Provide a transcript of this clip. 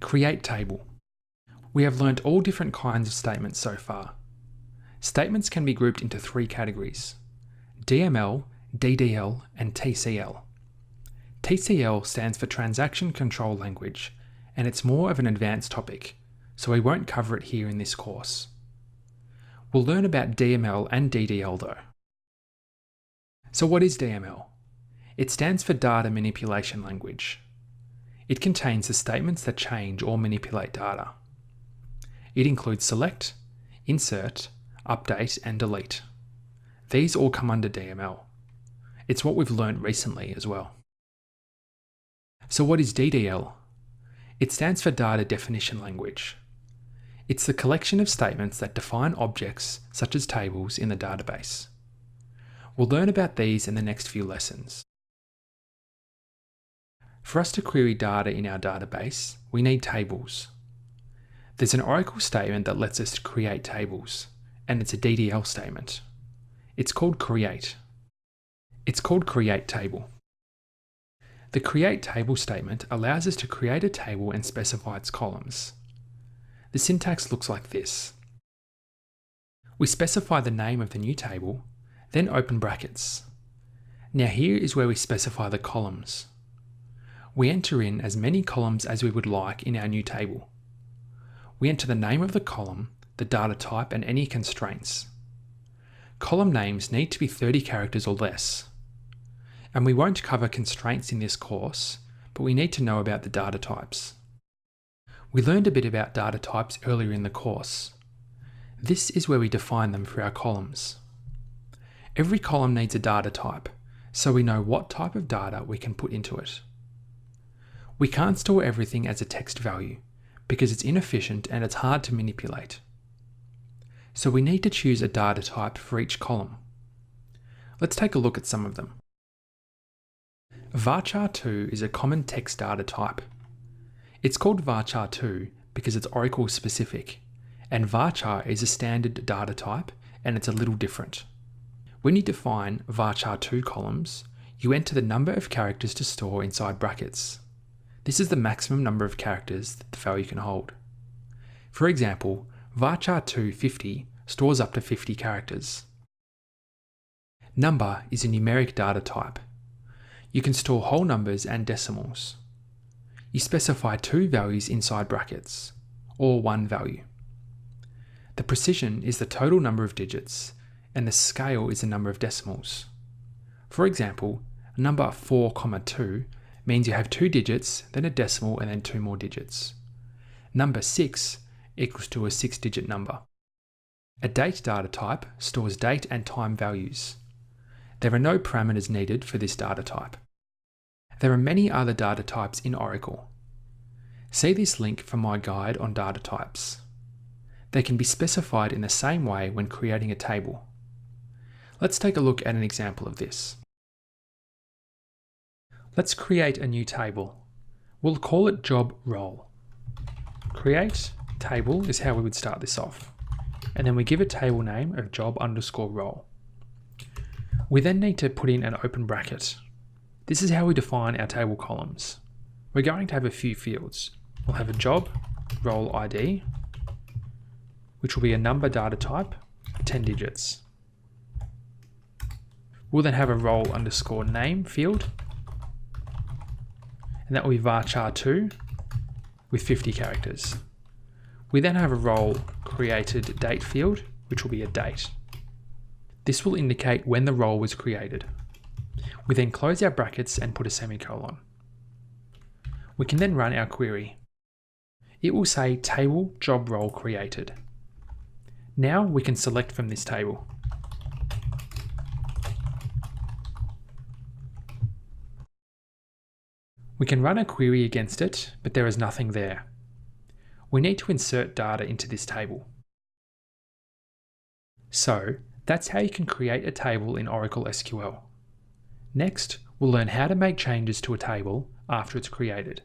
Create table. We have learnt all different kinds of statements so far. Statements can be grouped into three categories: DML, DDL, and TCL. TCL stands for Transaction Control Language, and it's more of an advanced topic, so we won't cover it here in this course. We'll learn about DML and DDL though. So what is DML? It stands for Data Manipulation Language. It contains the statements that change or manipulate data. It includes select, insert, update, and delete. These all come under DML. It's what we've learnt recently as well. So what is DDL? It stands for Data Definition Language. It's the collection of statements that define objects such as tables in the database. We'll learn about these in the next few lessons. For us to query data in our database, we need tables. There's an Oracle statement that lets us create tables, and it's a DDL statement. It's called create. It's called create table. The create table statement allows us to create a table and specify its columns. The syntax looks like this. We specify the name of the new table, then open brackets. Now here is where we specify the columns. We enter in as many columns as we would like in our new table. We enter the name of the column, the data type, and any constraints. Column names need to be 30 characters or less. And we won't cover constraints in this course, but we need to know about the data types. We learned a bit about data types earlier in the course. This is where we define them for our columns. Every column needs a data type, so we know what type of data we can put into it. We can't store everything as a text value because it's inefficient and it's hard to manipulate. So we need to choose a data type for each column. Let's take a look at some of them. varchar2 is a common text data type. It's called varchar2 because it's Oracle specific, and varchar is a standard data type and it's a little different. When you define varchar2 columns, you enter the number of characters to store inside brackets. This is the maximum number of characters that the value can hold. For example, varchar2 50 stores up to 50 characters. Number is a numeric data type. You can store whole numbers and decimals. You specify two values inside brackets, or one value. The precision is the total number of digits, and the scale is the number of decimals. For example, number 4,2 means you have 2 digits, then a decimal, and then 2 more digits. Number 6 equals to a 6-digit number. A date data type stores date and time values. There are no parameters needed for this data type. There are many other data types in Oracle. See this link for my guide on data types. They can be specified in the same way when creating a table. Let's take a look at an example of this. Let's create a new table. We'll call it job role. Create table is how we would start this off. And then we give a table name of job_role. We then need to put in an open bracket. This is how we define our table columns. We're going to have a few fields. We'll have a job role ID, which will be a number data type, 10 digits. We'll then have a role_name field, and that will be varchar2 with 50 characters. We then have a role created date field, which will be a date. This will indicate when the role was created. We then close our brackets and put a semicolon. We can then run our query. It will say table job role created. Now we can select from this table. We can run a query against it, but there is nothing there. We need to insert data into this table. So that's how you can create a table in Oracle SQL. Next, we'll learn how to make changes to a table after it's created.